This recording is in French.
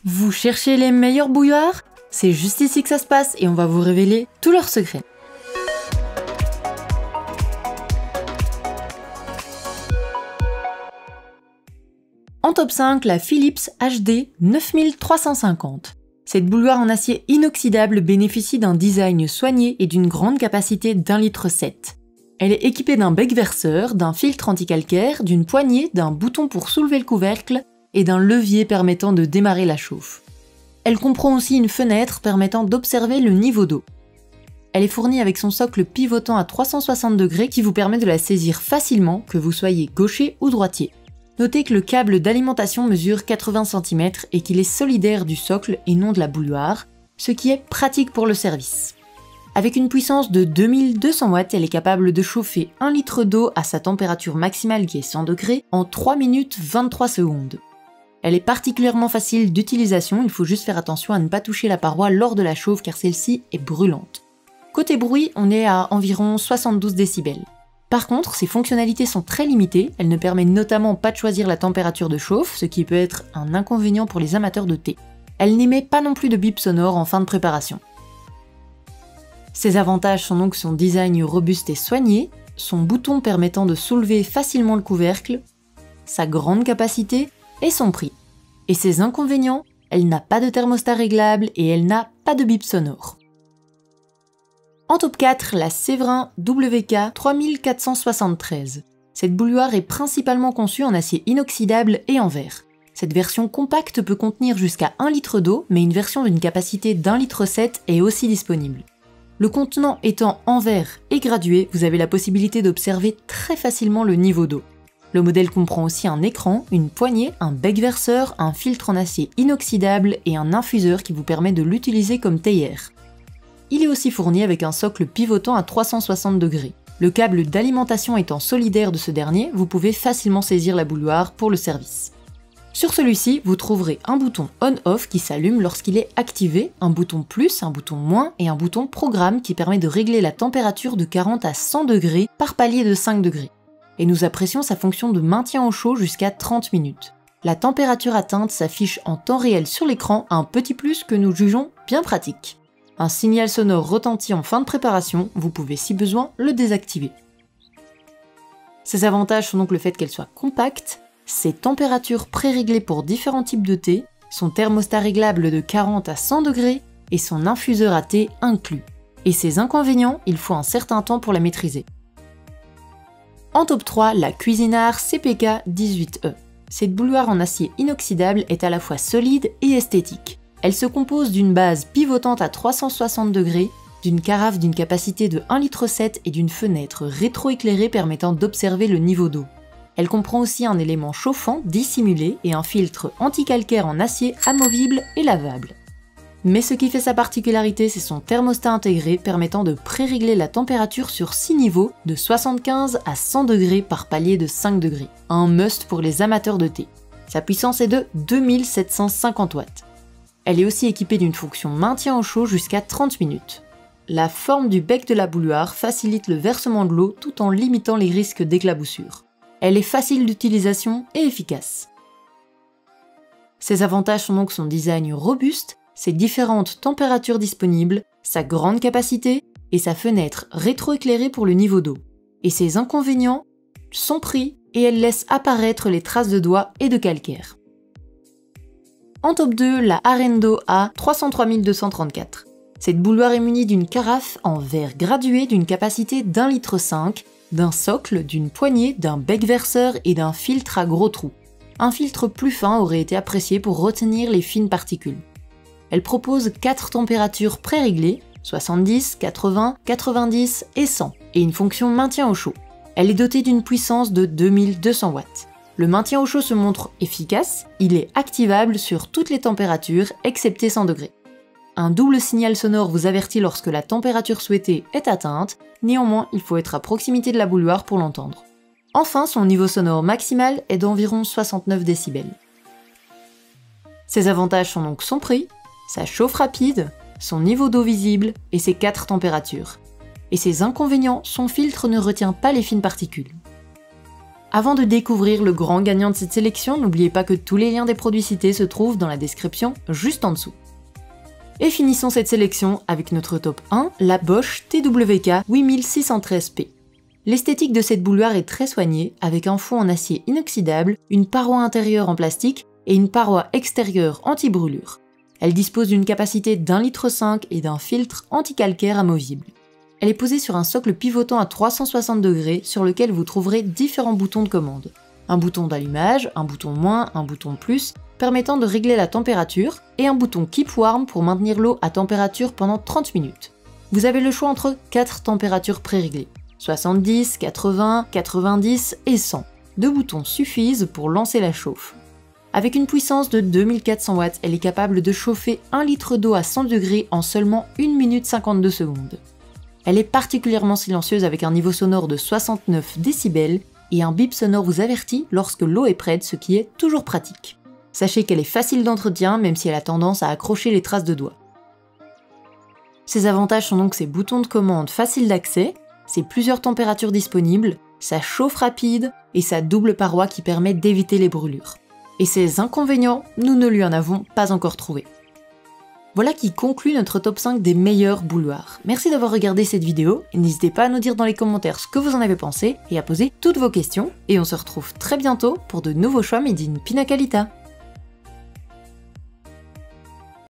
Vous cherchez les meilleurs bouilloires? C'est juste ici que ça se passe et on va vous révéler tous leurs secrets. En top 5, la Philips HD 9350. Cette bouilloire en acier inoxydable bénéficie d'un design soigné et d'une grande capacité d'1,7 litre. Elle est équipée d'un bec verseur, d'un filtre anti-calcaire, d'une poignée, d'un bouton pour soulever le couvercle et d'un levier permettant de démarrer la chauffe. Elle comprend aussi une fenêtre permettant d'observer le niveau d'eau. Elle est fournie avec son socle pivotant à 360 degrés qui vous permet de la saisir facilement, que vous soyez gaucher ou droitier. Notez que le câble d'alimentation mesure 80 cm et qu'il est solidaire du socle et non de la bouilloire, ce qui est pratique pour le service. Avec une puissance de 2200 watts, elle est capable de chauffer 1 litre d'eau à sa température maximale qui est 100 degrés en 3 minutes 23 secondes. Elle est particulièrement facile d'utilisation, il faut juste faire attention à ne pas toucher la paroi lors de la chauffe car celle-ci est brûlante. Côté bruit, on est à environ 72 décibels. Par contre, ses fonctionnalités sont très limitées, elle ne permet notamment pas de choisir la température de chauffe, ce qui peut être un inconvénient pour les amateurs de thé. Elle n'émet pas non plus de bip sonore en fin de préparation. Ses avantages sont donc son design robuste et soigné, son bouton permettant de soulever facilement le couvercle, sa grande capacité et son prix. Et ses inconvénients, elle n'a pas de thermostat réglable et elle n'a pas de bip sonore. En top 4, la Séverin WK 3473. Cette bouilloire est principalement conçue en acier inoxydable et en verre. Cette version compacte peut contenir jusqu'à 1 litre d'eau, mais une version d'une capacité d'1,7 litre est aussi disponible. Le contenant étant en verre et gradué, vous avez la possibilité d'observer très facilement le niveau d'eau. Le modèle comprend aussi un écran, une poignée, un bec verseur, un filtre en acier inoxydable et un infuseur qui vous permet de l'utiliser comme théière. Il est aussi fourni avec un socle pivotant à 360 degrés. Le câble d'alimentation étant solidaire de ce dernier, vous pouvez facilement saisir la bouilloire pour le service. Sur celui-ci, vous trouverez un bouton on-off qui s'allume lorsqu'il est activé, un bouton plus, un bouton moins et un bouton programme qui permet de régler la température de 40 à 100 degrés par palier de 5 degrés. Et nous apprécions sa fonction de maintien au chaud jusqu'à 30 minutes. La température atteinte s'affiche en temps réel sur l'écran, un petit plus que nous jugeons bien pratique. Un signal sonore retentit en fin de préparation, vous pouvez si besoin le désactiver. Ses avantages sont donc le fait qu'elle soit compacte, ses températures pré-réglées pour différents types de thé, son thermostat réglable de 40 à 100 degrés et son infuseur à thé inclus. Et ses inconvénients, il faut un certain temps pour la maîtriser. En top 3, la Cuisinart CPK 18E. Cette bouilloire en acier inoxydable est à la fois solide et esthétique. Elle se compose d'une base pivotante à 360 degrés, d'une carafe d'une capacité de 1,7 litre et d'une fenêtre rétroéclairée permettant d'observer le niveau d'eau. Elle comprend aussi un élément chauffant dissimulé et un filtre anti-calcaire en acier amovible et lavable. Mais ce qui fait sa particularité, c'est son thermostat intégré permettant de pré-régler la température sur 6 niveaux de 75 à 100 degrés par palier de 5 degrés. Un must pour les amateurs de thé. Sa puissance est de 2750 watts. Elle est aussi équipée d'une fonction maintien au chaud jusqu'à 30 minutes. La forme du bec de la bouilloire facilite le versement de l'eau tout en limitant les risques d'éclaboussure. Elle est facile d'utilisation et efficace. Ses avantages sont donc son design robuste, ses différentes températures disponibles, sa grande capacité et sa fenêtre rétroéclairée pour le niveau d'eau. Et ses inconvénients, son prix et elle laisse apparaître les traces de doigts et de calcaire. En top 2, la Arendo A 303234. Cette bouilloire est munie d'une carafe en verre gradué d'une capacité d'1,5 litre, d'un socle, d'une poignée, d'un bec verseur et d'un filtre à gros trous. Un filtre plus fin aurait été apprécié pour retenir les fines particules. Elle propose 4 températures pré-réglées, 70, 80, 90 et 100, et une fonction maintien au chaud. Elle est dotée d'une puissance de 2200 watts. Le maintien au chaud se montre efficace, il est activable sur toutes les températures excepté 100 degrés. Un double signal sonore vous avertit lorsque la température souhaitée est atteinte, néanmoins il faut être à proximité de la bouilloire pour l'entendre. Enfin, son niveau sonore maximal est d'environ 69 décibels. Ses avantages sont donc son prix, sa chauffe rapide, son niveau d'eau visible et ses 4 températures. Et ses inconvénients, son filtre ne retient pas les fines particules. Avant de découvrir le grand gagnant de cette sélection, n'oubliez pas que tous les liens des produits cités se trouvent dans la description juste en dessous. Et finissons cette sélection avec notre top 1, la Bosch TWK 8613P. L'esthétique de cette bouilloire est très soignée, avec un fond en acier inoxydable, une paroi intérieure en plastique et une paroi extérieure anti-brûlure. Elle dispose d'une capacité d'1,5 litre et d'un filtre anti-calcaire amovible. Elle est posée sur un socle pivotant à 360 degrés sur lequel vous trouverez différents boutons de commande. Un bouton d'allumage, un bouton moins, un bouton plus, permettant de régler la température, et un bouton Keep Warm pour maintenir l'eau à température pendant 30 minutes. Vous avez le choix entre 4 températures pré-réglées, 70, 80, 90 et 100. 2 boutons suffisent pour lancer la chauffe. Avec une puissance de 2400 watts, elle est capable de chauffer 1 litre d'eau à 100 degrés en seulement 1 minute 52 secondes. Elle est particulièrement silencieuse avec un niveau sonore de 69 décibels et un bip sonore vous avertit lorsque l'eau est prête, ce qui est toujours pratique. Sachez qu'elle est facile d'entretien même si elle a tendance à accrocher les traces de doigts. Ses avantages sont donc ses boutons de commande faciles d'accès, ses plusieurs températures disponibles, sa chauffe rapide et sa double paroi qui permet d'éviter les brûlures. Et ses inconvénients, nous ne lui en avons pas encore trouvé. Voilà qui conclut notre top 5 des meilleurs bouilloires. Merci d'avoir regardé cette vidéo, et n'hésitez pas à nous dire dans les commentaires ce que vous en avez pensé et à poser toutes vos questions, et on se retrouve très bientôt pour de nouveaux choix made in Pina Colada.